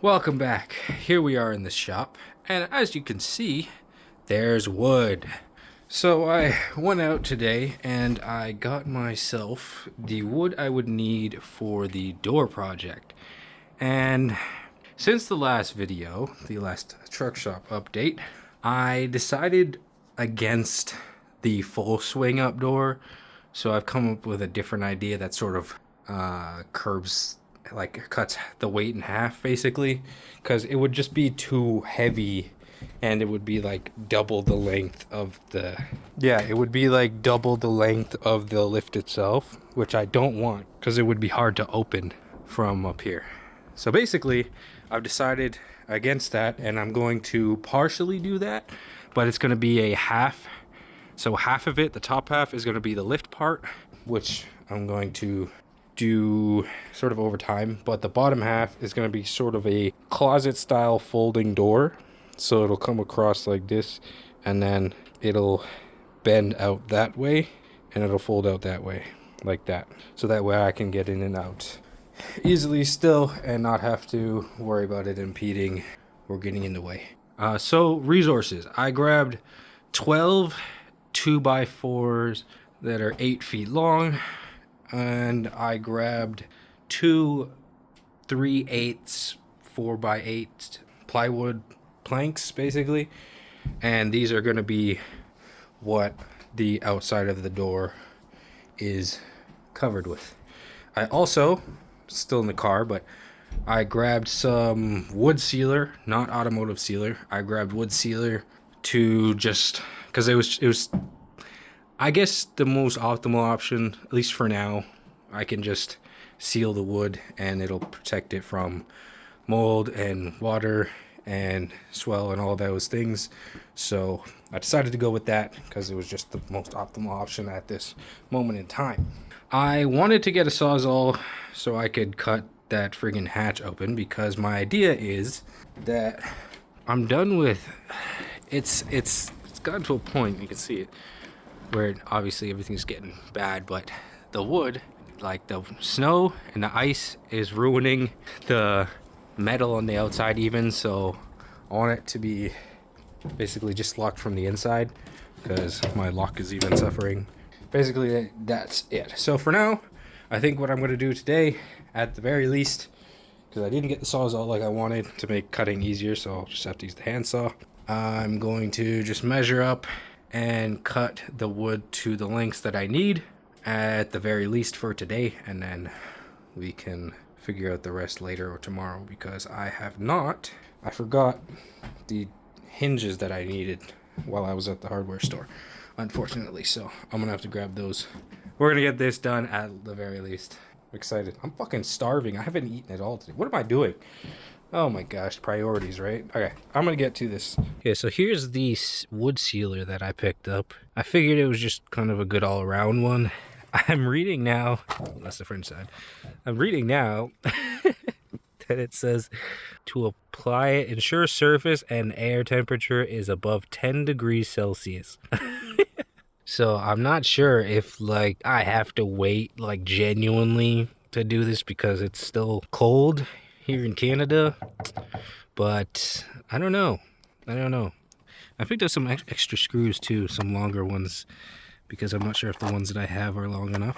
Welcome back. Here we are in the shop, and as you can see, there's wood. So I went out today and I got myself the wood I would need for the door project. And since the last video, the last truck shop update, I decided against the full swing up door. So I've come up with a different idea that sort of curbs, like cuts the weight in half basically, because it would just be too heavy and it would be like double the length of the it would be like double the length of the lift itself, which I don't want because it would be hard to open from up here. So basically I've decided against that, and I'm going to partially do that, but it's going to be a half. So half of it, the top half, is going to be the lift part, which I'm going to do sort of over time, but the bottom half is going to be sort of a closet style folding door. So it'll come across like this, and then it'll bend out that way, and it'll fold out that way, like that. So that way I can get in and out easily still and not have to worry about it impeding or getting in the way. So resources, I grabbed 12 2x4s that are 8 feet long, and I grabbed 2 3/8 4x8 plywood planks basically, and these are going to be what the outside of the door is covered with. I also, still in the car, but I grabbed some wood sealer, not automotive sealer. I grabbed wood sealer to just because it was I guess the most optimal option, at least for now. I can just seal the wood and it'll protect it from mold and water and swell and all those things. So I decided to go with that because it was just the most optimal option at this moment in time. I wanted to get a Sawzall so I could cut that friggin' hatch open, because my idea is that I'm done with it's gotten to a point, you can see it, where obviously everything's getting bad, but the wood, like the snow and the ice, is ruining the metal on the outside even. So I want it to be basically just locked from the inside, because my lock is even suffering. Basically that's it. So for now, I think what I'm going to do today, at the very least, because I didn't get the Sawzall like I wanted to make cutting easier, so I'll just have to use the handsaw. I'm going to just measure up and cut the wood to the lengths that I need at the very least for today, and then we can figure out the rest later or tomorrow, because I forgot the hinges that I needed while I was at the hardware store, unfortunately, so I'm gonna have to grab those. We're gonna get this done at the very least. I'm excited. I'm fucking starving. I haven't eaten at all today. What am I doing? Oh my gosh, priorities, right? Okay, I'm gonna get to this. Okay, so here's the wood sealer that I picked up. I figured it was just kind of a good all-around one. I'm reading now, that's the French side. I'm reading now that it says to apply it, ensure surface and air temperature is above 10 degrees Celsius. So I'm not sure if like I have to wait like genuinely to do this because it's still cold here in Canada, but I don't know. I picked up some extra screws too, some longer ones, because I'm not sure if the ones that I have are long enough.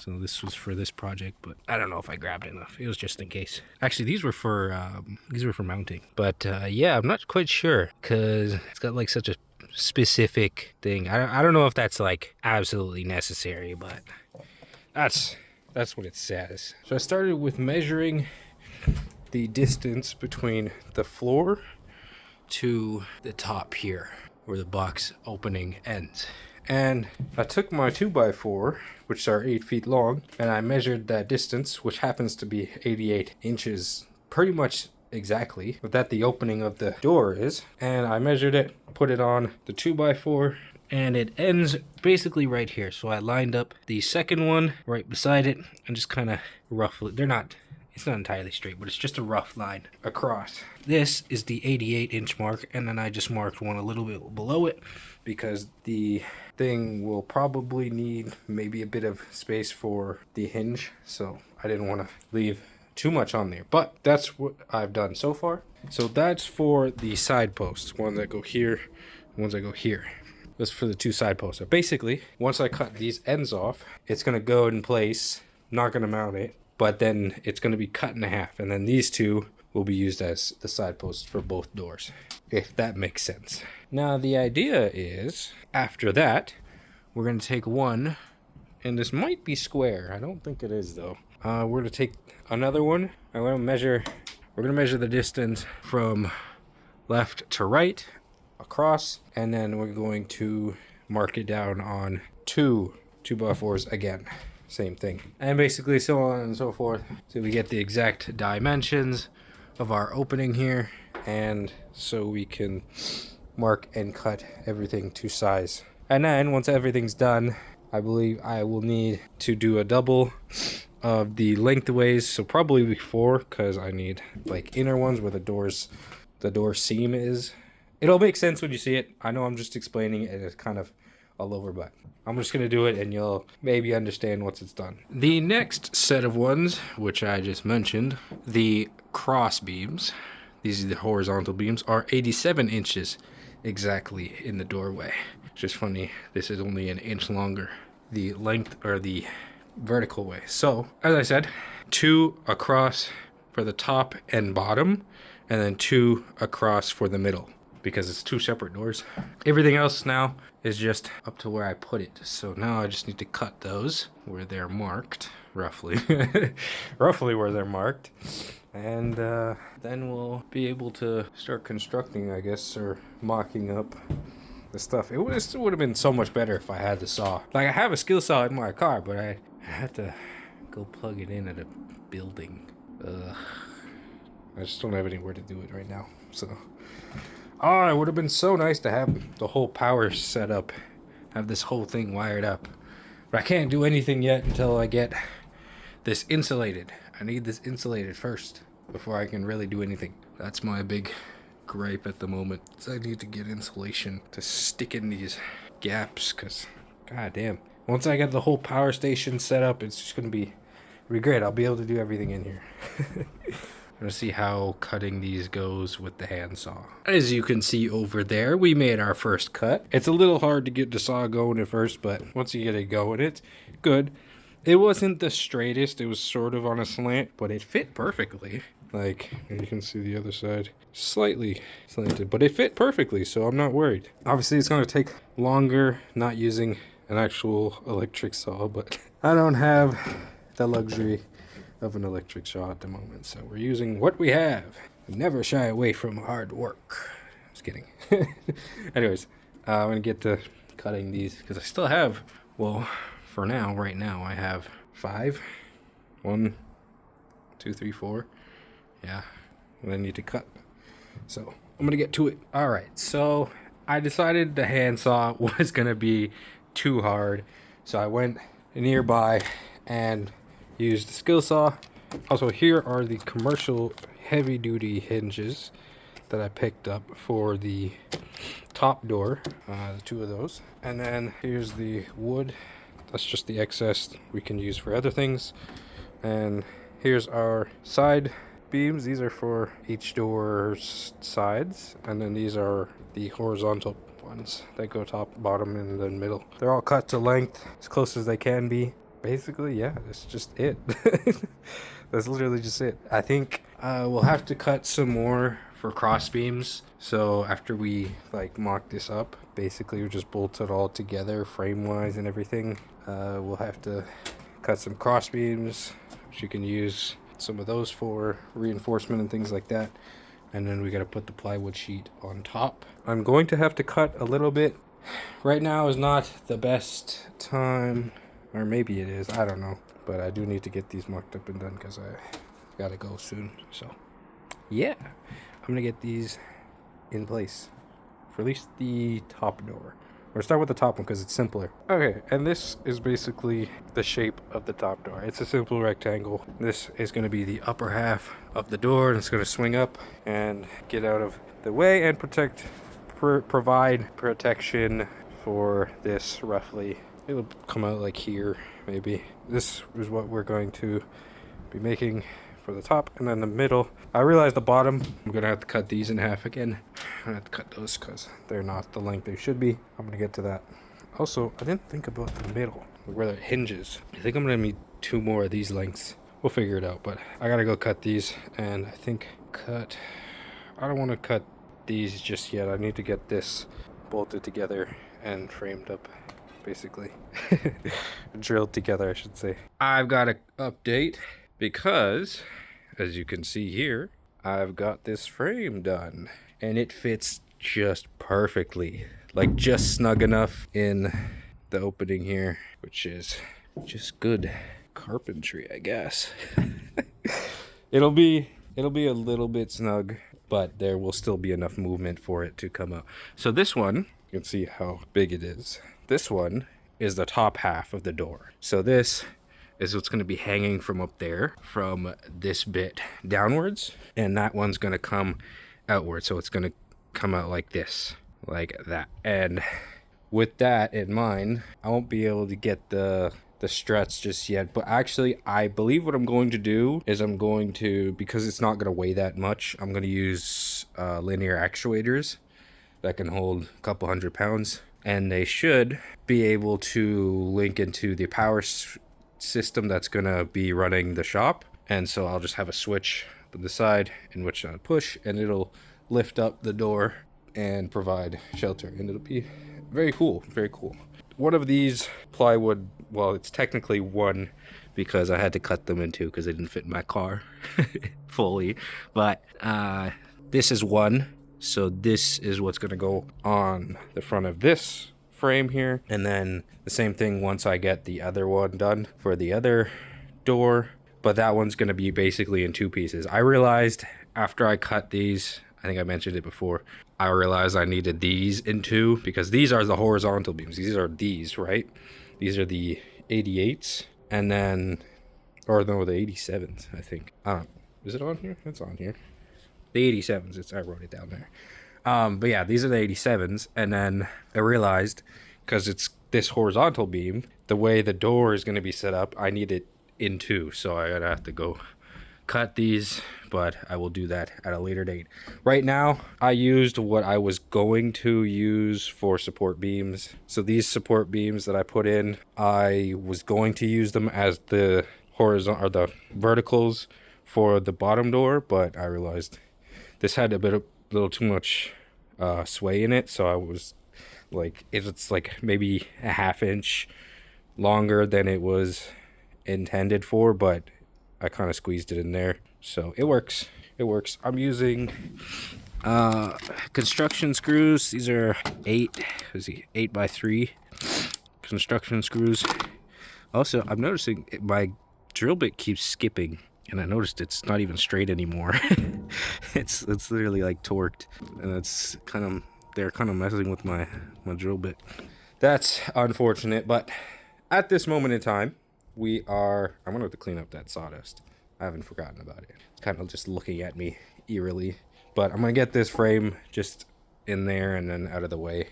So this was for this project, but I don't know if I grabbed enough. It was just in case. Actually, these were for mounting. But yeah, I'm not quite sure, because it's got like such a specific thing. I don't know if that's like absolutely necessary, but that's what it says. So I started with measuring the distance between the floor to the top here, where the box opening ends. And I took my 2x4, which are 8 feet long, and I measured that distance, which happens to be 88 inches, pretty much exactly that the opening of the door is. And I measured it, put it on the 2x4, and it ends basically right here. So I lined up the second one right beside it and just kind of roughly, it's not entirely straight, but it's just a rough line across. This is the 88 inch mark, and then I just marked one a little bit below it because the thing will probably need maybe a bit of space for the hinge, so I didn't want to leave too much on there, but that's what I've done so far. So that's for the side posts, ones that go here, ones that go here. That's for the two side posts. So basically, once I cut these ends off, it's gonna go in place, not gonna mount it, but then it's gonna be cut in half, and then these two will be used as the side posts for both doors, if that makes sense. Now the idea is, after that, we're gonna take one, and this might be square. I don't think it is though. We're gonna take another one. We're gonna measure the distance from left to right, across, and then we're going to mark it down on two 2x4s again. Same thing. And basically so on and so forth. So we get the exact dimensions of our opening here, and so we can mark and cut everything to size. And then once everything's done, I believe I will need to do a double of the lengthways, so probably 4, because I need like inner ones where the door seam is. It'll make sense when you see it. I know I'm just explaining it, it's kind of all over, but I'm just gonna do it and you'll maybe understand once it's done. The next set of ones, which I just mentioned, the cross beams, these are the horizontal beams, are 87 inches exactly in the doorway. It's just funny, this is only an inch longer, the length or the vertical way. So as I said, 2 across for the top and bottom, and then 2 across for the middle, because it's 2 separate doors. Everything else now is just up to where I put it. So now I just need to cut those where they're marked, roughly roughly where they're marked, and then we'll be able to start constructing, I guess, or mocking up the stuff. It would have been so much better if I had the saw. Like, I have a skill saw in my car, but I had to go plug it in at a building. I just don't have anywhere to do it right now. So, oh, it would have been so nice to have the whole power set up, have this whole thing wired up. But I can't do anything yet until I get this insulated. I need this insulated first before I can really do anything. That's my big gripe at the moment. I need to get insulation to stick in these gaps, because god damn, once I get the whole power station set up, it's just gonna be great. I'll be able to do everything in here. I'm gonna see how cutting these goes with the handsaw. As you can see over there, we made our first cut. It's a little hard to get the saw going at first, but once you get it going, it's good. It wasn't the straightest, it was sort of on a slant, but it fit perfectly. Like, you can see the other side slightly slanted, but it fit perfectly, so I'm not worried. Obviously, it's going to take longer not using an actual electric saw, but I don't have the luxury of an electric saw at the moment, so we're using what we have. Never shy away from hard work. Just kidding. Anyways, I'm going to get to cutting these, because I still have, well, for now, right now, I have 5. 1, 2, 3, 4. Yeah, and I need to cut. So I'm gonna get to it. All right, so I decided the handsaw was gonna be too hard, so I went nearby and used the skill saw. Also, here are the commercial heavy-duty hinges that I picked up for the top door, the 2 of those. And then here's the wood. That's just the excess we can use for other things. And here's our side beams. These are for each door's sides, and then these are the horizontal ones that go top, bottom, and then middle. They're all cut to length as close as they can be. Basically, yeah, that's just it. That's literally just it. I think we'll have to cut some more for cross beams. So after we like mock this up, basically we just bolt it all together frame wise and everything. We'll have to cut some cross beams, which you can use some of those for reinforcement and things like that. And then we got to put the plywood sheet on top. I'm going to have to cut a little bit. Right now is not the best time, or maybe it is, I don't know, but I do need to get these mocked up and done because I gotta go soon. So yeah, I'm gonna get these in place for at least the top door. We'll start with the top one because it's simpler. Okay, and this is basically the shape of the top door. It's a simple rectangle. This is going to be the upper half of the door, and it's going to swing up and get out of the way and provide protection for this roughly. It'll come out like here, maybe. This is what we're going to be making for the top, and then the middle. I realized the bottom, I'm gonna have to cut these in half again. I'm gonna have to cut those because they're not the length they should be. I'm gonna get to that. Also, I didn't think about the middle, where it hinges. I think I'm gonna need 2 more of these lengths. We'll figure it out, but I gotta go cut these, and I think I don't want to cut these just yet. I need to get this bolted together and framed up, basically. Drilled together, I should say. I've got to update because, as you can see here, I've got this frame done, and it fits just perfectly. Like, just snug enough in the opening here, which is just good carpentry, I guess. It'll be a little bit snug, but there will still be enough movement for it to come out. So this one, you can see how big it is. This one is the top half of the door. So this is what's going to be hanging from up there, from this bit downwards, and that one's going to come outward. So it's going to come out like this, like that. And with that in mind, I won't be able to get the struts just yet, but actually I believe what I'm going to do is I'm going to, because it's not going to weigh that much, I'm going to use linear actuators that can hold a couple 100 pounds, and they should be able to link into the power system that's going to be running the shop. And so I'll just have a switch on the side in which I push, and it'll lift up the door and provide shelter, and it'll be very cool, very cool. One of these plywood, well, it's technically one because I had to cut them in two because they didn't fit in my car fully, but this is one. So this is what's going to go on the front of this frame here, and then the same thing once I get the other one done for the other door, but that one's going to be basically in 2 pieces. I realized after I cut these, I think I mentioned it before, I realized I needed these in 2 because these are the horizontal beams. These are these, right? These are the 88s, and then, or no, the 87s, I think. Is it on here? It's on here. The 87s, I wrote it down there. But yeah, these are the 87s, and then I realized, because it's this horizontal beam, the way the door is going to be set up, I need it in 2, so I gotta have to go cut these, but I will do that at a later date. Right now, I used what I was going to use for support beams. So these support beams that I put in, I was going to use them as the horizontal or the verticals for the bottom door, but I realized this had a little too much sway in it, so I was like, it's like maybe a 1/2 inch longer than it was intended for, but I kind of squeezed it in there, so it works. It works. I'm using construction screws. These are 8x3 construction screws. Also, I'm noticing my drill bit keeps skipping, and I noticed it's not even straight anymore. it's literally like torqued, and it's they're kind of messing with my drill bit. That's unfortunate, but at this moment in time, I'm gonna have to clean up that sawdust. I haven't forgotten about it. It's kind of just looking at me eerily, but I'm gonna get this frame just in there and then out of the way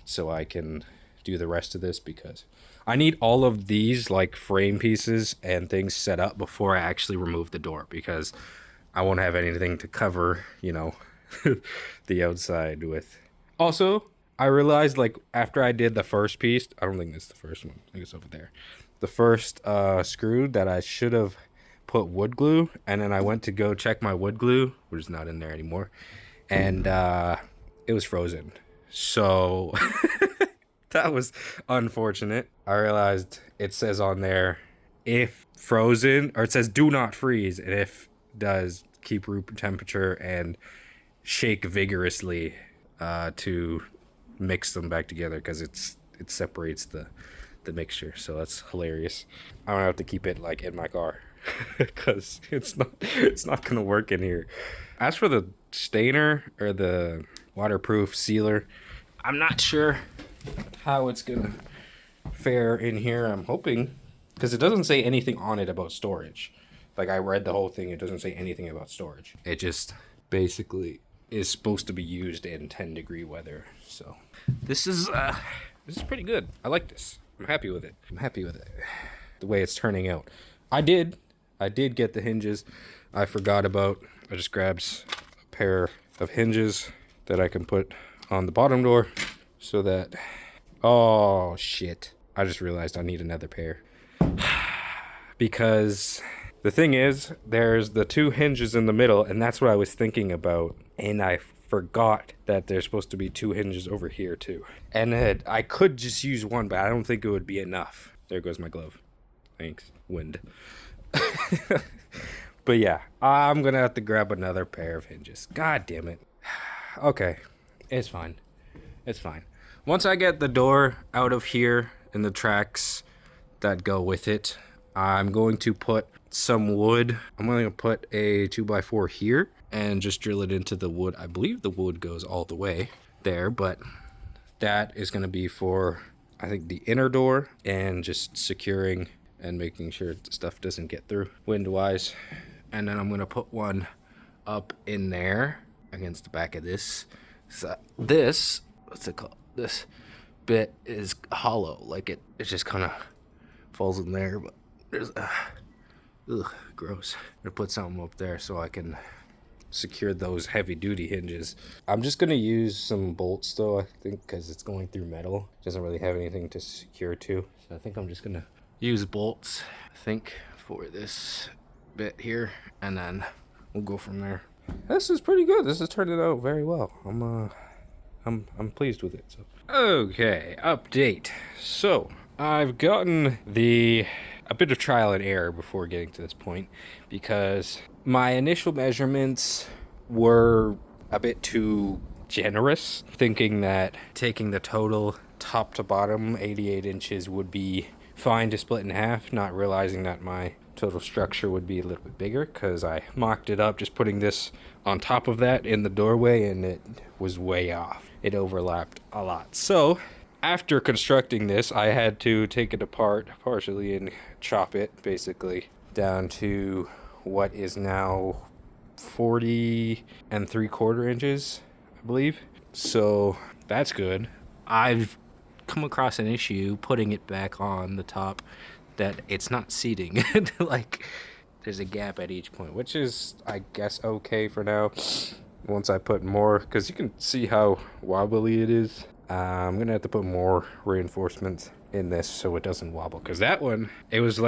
so I can do the rest of this, because I need all of these like frame pieces and things set up before I actually remove the door, because I won't have anything to cover, you know, the outside with. Also, I realized, like, after I did the first piece, I don't think this is the first one, I think it's over there, the first screw, that I should have put wood glue, and then I went to go check my wood glue, which is not in there anymore, and it was frozen. So that was unfortunate. I realized it says on there, if frozen, or it says do not freeze, and if does, keep room temperature and shake vigorously to mix them back together, because it separates the mixture. So that's hilarious. I'm gonna have to keep it like in my car because it's not gonna work in here. As for the stainer or the waterproof sealer, I'm not sure how it's gonna fare in here. I'm hoping, because it doesn't say anything on it about storage. Like, I read the whole thing, it doesn't say anything about storage. It just basically is supposed to be used in 10-degree weather. So this is pretty good. I like this. I'm happy with it. The way it's turning out. I did get the hinges. I forgot about. I just grabbed a pair of hinges that I can put on the bottom door so that, oh shit, I just realized I need another pair. Because the thing is, there's the 2 hinges in the middle, and that's what I was thinking about, and I forgot that there's supposed to be 2 hinges over here too. And I could just use one, but I don't think it would be enough. There goes my glove. Thanks, wind. But yeah, I'm gonna have to grab another pair of hinges. God damn it. Okay, it's fine. It's fine. Once I get the door out of here and the tracks that go with it, I'm going to put some wood. I'm going to put a 2x4 here and just drill it into the wood. I believe the wood goes all the way there, but that is going to be for, I think, the inner door and just securing and making sure stuff doesn't get through wind-wise. And then I'm going to put one up in there against the back of this. So this, what's it called? This bit is hollow. Like it just kind of falls in there, but there's gross. I'm gonna put something up there so I can secure those heavy duty hinges. I'm just gonna use some bolts though, I think, because it's going through metal. It doesn't really have anything to secure to. So I think I'm just gonna use bolts, I think, for this bit here, and then we'll go from there. This is pretty good. This is turning out very well. I'm pleased with it. So okay, update. So I've gotten a bit of trial and error before getting to this point, because my initial measurements were a bit too generous, thinking that taking the total top to bottom 88 inches would be fine to split in half, not realizing that my total structure would be a little bit bigger, because I mocked it up just putting this on top of that in the doorway, and it was way off. It overlapped a lot. So after constructing this, I had to take it apart partially and chop it basically down to what is now 40 3/4 inches, I believe. So that's good. I've come across an issue putting it back on the top that it's not seating. Like there's a gap at each point, which is, I guess, okay for now. Once I put more, because you can see how wobbly it is. I'm gonna have to put more reinforcements in this so it doesn't wobble, because that one, it was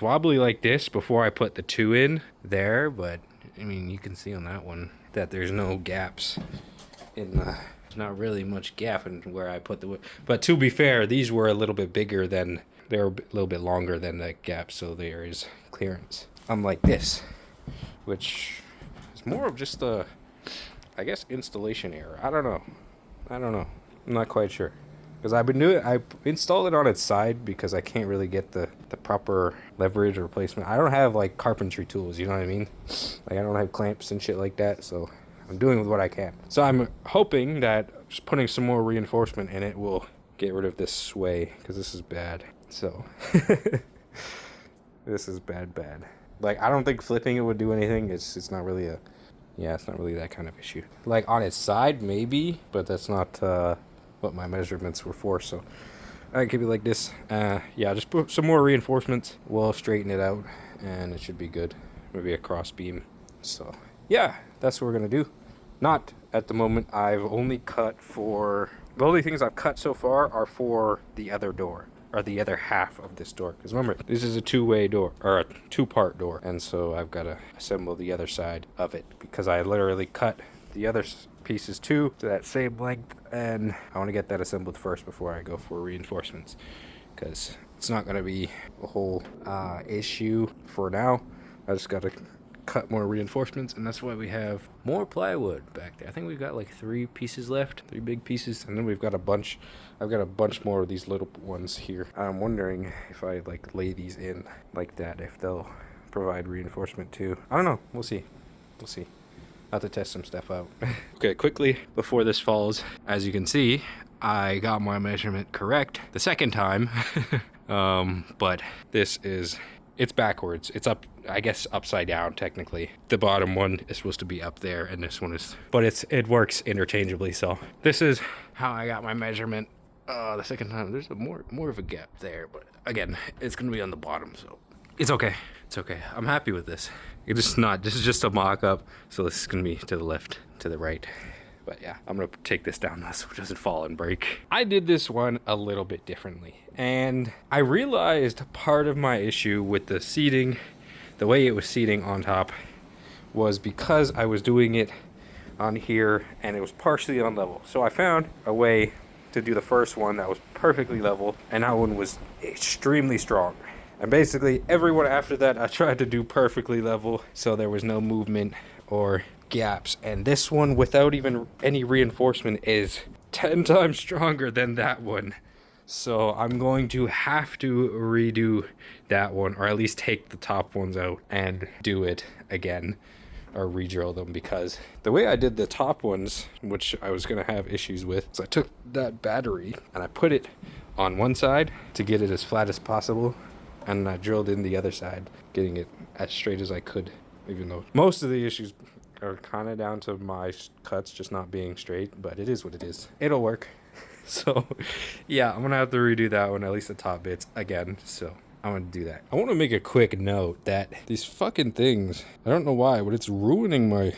wobbly like this before I put the 2 in there, but I mean, you can see on that one that there's no gaps in the, there's not really much gap in where I put the wood. But to be fair, these were a little bit bigger than, they're a little bit longer than the gap, so there is clearance. Unlike this, which is more of just a, I guess, installation error. I don't know. I'm not quite sure, because I've been doing, I installed it on its side because I can't really get the proper leverage or placement. I don't have like carpentry tools, you know what I mean? Like I don't have clamps and shit like that, so I'm doing with what I can. So I'm hoping that just putting some more reinforcement in it will get rid of this sway, because this is bad. So this is bad. Like I don't think flipping it would do anything. It's not really a, yeah, it's not really that kind of issue. Like on its side maybe, but that's not what my measurements were for. So I keep it like this. Yeah, just put some more reinforcements. We'll straighten it out and it should be good. Maybe a cross beam. So yeah, that's what we're gonna do. Not at the moment. I've only cut for, the only things I've cut so far are for the other door, or the other half of this door. Because remember, this is a two-way door, or a two-part door, and so I've got to assemble the other side of it, because I literally cut the other pieces too to that same length, and I want to get that assembled first before I go for reinforcements, because it's not going to be a whole issue for now. I just got to cut more reinforcements, and that's why we have more plywood back there. I think we've got like 3 pieces left, 3 big pieces, and then we've got a bunch. I've got a bunch more of these little ones here. I'm wondering if I like lay these in like that, if they'll provide reinforcement too. I don't know. We'll see. I'll have to test some stuff out. Okay, quickly before this falls, as you can see, I got my measurement correct the second time. But this is, it's backwards. It's up, I guess, upside down technically. The bottom one is supposed to be up there, and this one is, but it works interchangeably. So this is how I got my measurement the second time. There's more of a gap there, but again, it's gonna be on the bottom, so it's okay. It's okay. I'm happy with this. This is just a mock-up, so this is gonna be to the left, to the right. But yeah, I'm gonna take this down now so it doesn't fall and break. I did this one a little bit differently, and I realized part of my issue with the seating, the way it was seating on top, was because I was doing it on here and it was partially on level. So I found a way to do the first one that was perfectly level, and that one was extremely strong. And basically everyone after that I tried to do perfectly level, so there was no movement or gaps. And this one, without even any reinforcement, is 10 times stronger than that one. So I'm going to have to redo that one, or at least take the top ones out and do it again, or re-drill them, because the way I did the top ones, which I was going to have issues with, is I took that battery and I put it on one side to get it as flat as possible, and I drilled in the other side, getting it as straight as I could, even though most of the issues are kind of down to my cuts just not being straight, but it is what it is. It'll work. So yeah, I'm gonna have to redo that one, at least the top bits again. So I'm gonna do that. I want to make a quick note that these fucking things, I don't know why, but it's ruining my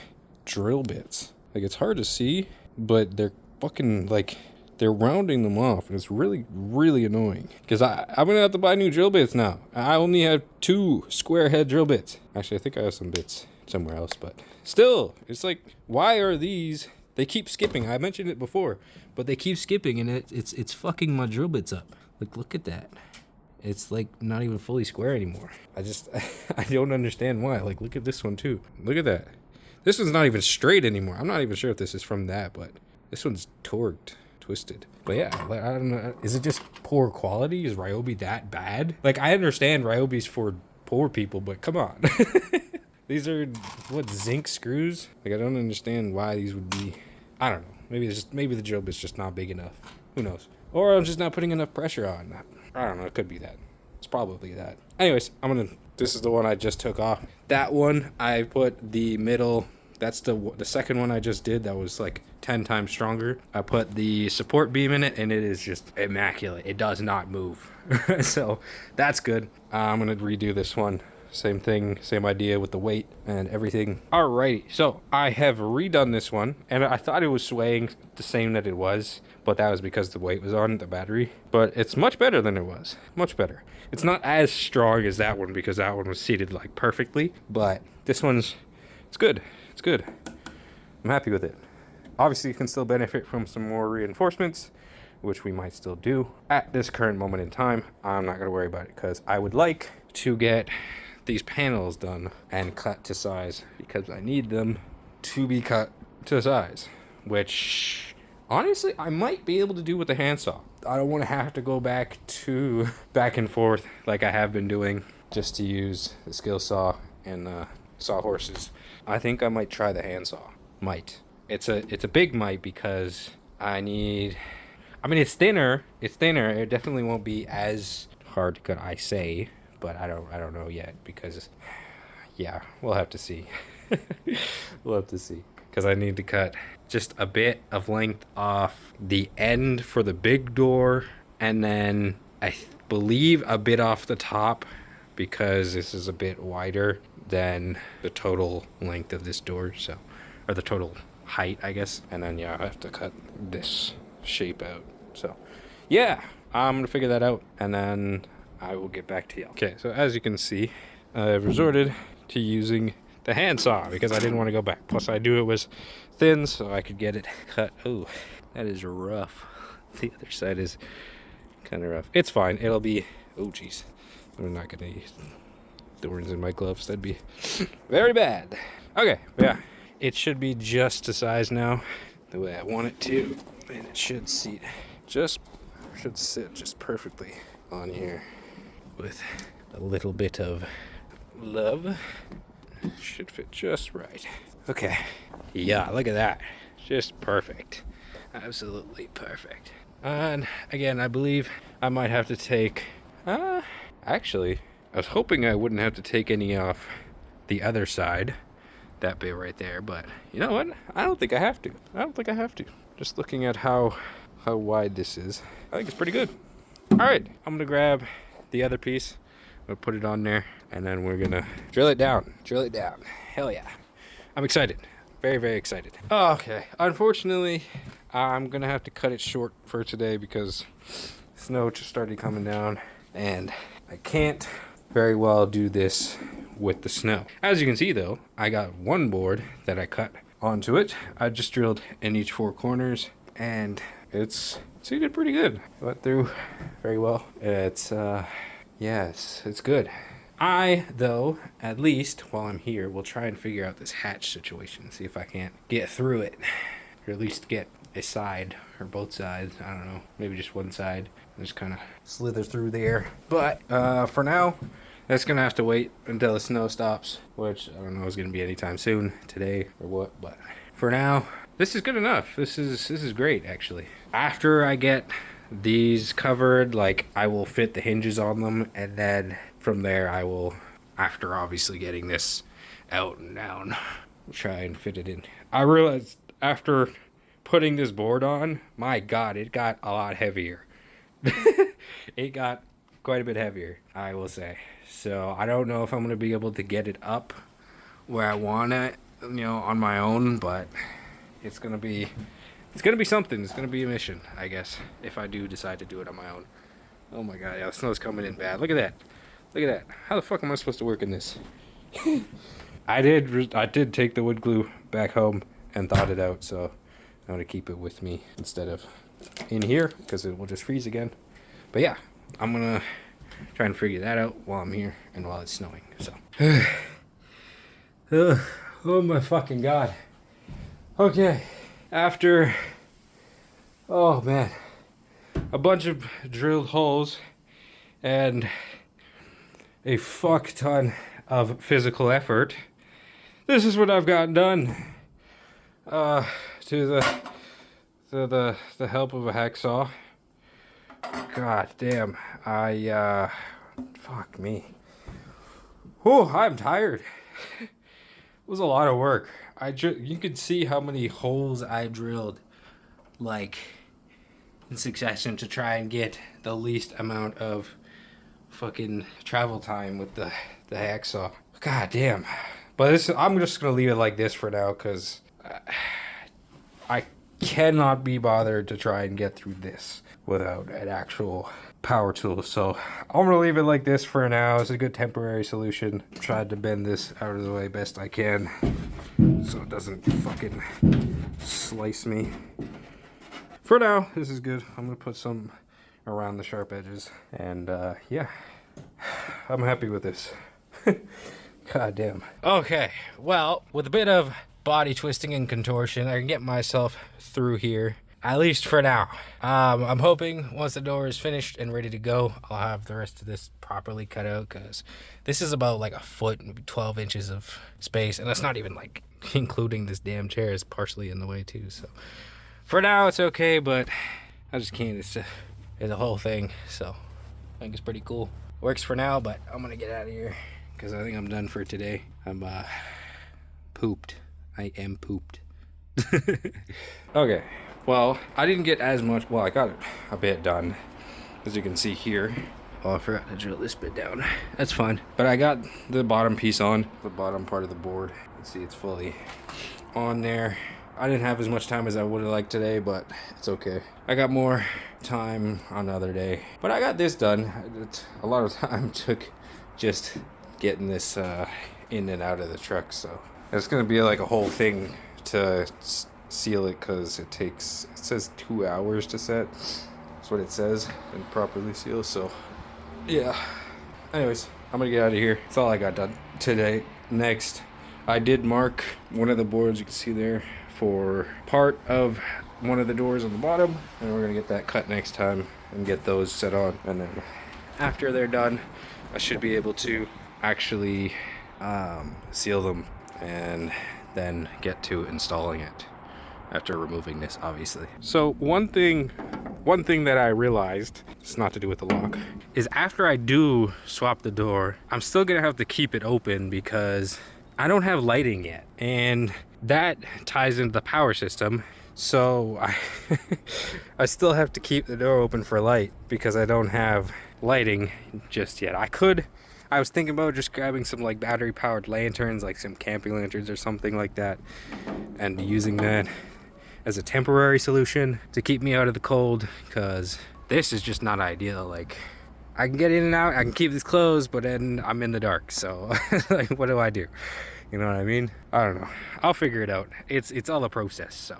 drill bits. Like, it's hard to see, but they're fucking, like, they're rounding them off, and it's really, really annoying. Because I'm gonna have to buy new drill bits now. I only have 2 square head drill bits. Actually, I think I have some bits somewhere else, but still, it's like, why are these? They keep skipping. I mentioned it before, but they keep skipping, and it's fucking my drill bits up. Like, look at that. It's like not even fully square anymore. I don't understand why. Like, look at this one too. Look at that. This one's not even straight anymore. I'm not even sure if this is from that, but this one's torqued, twisted. But yeah, like, I don't know. Is it just poor quality? Is Ryobi that bad? Like, I understand Ryobi's for poor people, but come on. These are, what, zinc screws? Like, I don't understand why these would be. I don't know. Maybe the drill bit's just not big enough. Who knows? Or I'm just not putting enough pressure on that. I don't know. It could be that. It's probably that. Anyways, this is the one I just took off. That one, I put the middle. That's the second one I just did. That was like 10 times stronger. I put the support beam in it, and it is just immaculate. It does not move. So that's good. I'm going to redo this one. Same thing, same idea with the weight and everything. Alrighty, so I have redone this one, and I thought it was swaying the same that it was, but that was because the weight was on the battery. But it's much better than it was, much better. It's not as strong as that one because that one was seated like perfectly, but this one's, it's good, it's good. I'm happy with it. Obviously, you can still benefit from some more reinforcements, which we might still do. At this current moment in time, I'm not gonna worry about it because I would like to get these panels done and cut to size because I need them to be cut to size, which honestly I might be able to do with the handsaw. I don't want to have to go back and forth like I have been doing just to use the skill saw and saw horses. I think I might try the handsaw. Might. It's a big might because it's thinner. It definitely won't be as hard to cut, I say. But I don't know yet because, yeah, we'll have to see. We'll have to see. Because I need to cut just a bit of length off the end for the big door. And then I believe a bit off the top because this is a bit wider than the total length of this door. So, or the total height, I guess. And then, yeah, I have to cut this shape out. So, yeah, I'm going to figure that out. And then I will get back to you. Okay, so as you can see, I've resorted to using the handsaw because I didn't want to go back. Plus, I knew it was thin, so I could get it cut. Oh, that is rough. The other side is kind of rough. It's fine. It'll be. Oh, jeez. I'm not gonna use thorns in my gloves. That'd be very bad. Okay, yeah. It should be just to size now, the way I want it to, and it should sit just perfectly on here. With a little bit of love, should fit just right. Okay, yeah, look at that, just perfect, absolutely perfect. And again, I believe I might have to take, actually, I was hoping I wouldn't have to take any off the other side, that bit right there, but you know what, I don't think I have to. Just looking at how wide this is, I think it's pretty good. All right, I'm gonna grab the other piece. I'm gonna put it on there, and then we're gonna drill it down. Hell yeah. I'm excited. Very, very excited. Oh, okay. Unfortunately, I'm gonna have to cut it short for today because snow just started coming down and I can't very well do this with the snow. As you can see though, I got one board that I cut onto it. I just drilled in each 4 corners and it's seated pretty good. Went through very well. It's yes, it's good. I, though, at least while I'm here, will try and figure out this hatch situation. See if I can't get through it. Or at least get a side, or both sides. I don't know. Maybe just one side. And just kind of slither through there. But, for now, that's going to have to wait until the snow stops. Which, I don't know, is going to be anytime soon. Today, or what. But, for now, this is good enough. This is great, actually. After I get these covered, like, I will fit the hinges on them, and then from there I will, after obviously getting this out and down, try and fit it in. I realized after putting this board on, my god, it got a lot heavier. It got quite a bit heavier, I will say. So I don't know if I'm going to be able to get it up where I want it, you know, on my own, but it's going to be something. It's going to be a mission, I guess, if I do decide to do it on my own. Oh my god, yeah, the snow's coming in bad. Look at that. Look at that. How the fuck am I supposed to work in this? I did take the wood glue back home and thawed it out, so I'm going to keep it with me instead of in here because it will just freeze again. But yeah, I'm going to try and figure that out while I'm here and while it's snowing. So, oh my fucking god. Okay, after, oh man, a bunch of drilled holes and a fuck ton of physical effort, this is what I've gotten done. To the help of a hacksaw. God damn, fuck me. Oh, I'm tired. It was a lot of work. You could see how many holes I drilled, like, in succession to try and get the least amount of fucking travel time with the hacksaw. God damn. But I'm just gonna leave it like this for now because I cannot be bothered to try and get through this without an actual power tool. So I'm gonna leave it like this for now. It's a good temporary solution. Tried to bend this out of the way best I can so it doesn't fucking slice me. For now, this is good. I'm gonna put some around the sharp edges, and yeah, I'm happy with this. God damn. Okay, well, with a bit of body twisting and contortion, I can get myself through here, at least for now. I'm hoping once the door is finished and ready to go, I'll have the rest of this properly cut out, because this is about like a foot, maybe 12 inches of space, and that's not even like including this damn chair is partially in the way too. So for now it's okay, but I just can't. It's a whole thing, so I think it's pretty cool. Works for now, but I'm gonna get out of here because I think I'm done for today. I'm pooped. I am pooped. Okay, well, I didn't get as much. Well, I got a bit done, as you can see here. Oh, I forgot to drill this bit down. That's fine. But I got the bottom piece on, the bottom part of the board. You can see it's fully on there. I didn't have as much time as I would have liked today, but it's okay. I got more time on another day. But I got this done. A lot of time took just getting this in and out of the truck, so it's gonna be like a whole thing to seal it because it says 2 hours to set. That's what it says, and properly seal. So yeah, anyways, I'm gonna get out of here. That's all I got done today. Next, I did mark one of the boards you can see there for part of one of the doors on the bottom, and we're gonna get that cut next time and get those set on, and then after they're done I should be able to actually seal them and then get to installing it after removing this, obviously. So one thing that I realized, it's not to do with the lock, is after I do swap the door, I'm still gonna have to keep it open because I don't have lighting yet, and that ties into the power system. So I still have to keep the door open for light because I don't have lighting just yet. I could I was thinking about just grabbing some like battery powered lanterns, like some camping lanterns or something like that, and using that as a temporary solution to keep me out of the cold, because this is just not ideal. Like, I can get in and out, I can keep this closed, but then I'm in the dark, so like, what do I do? You know what I mean? I don't know. I'll figure it out. It's all a process, so.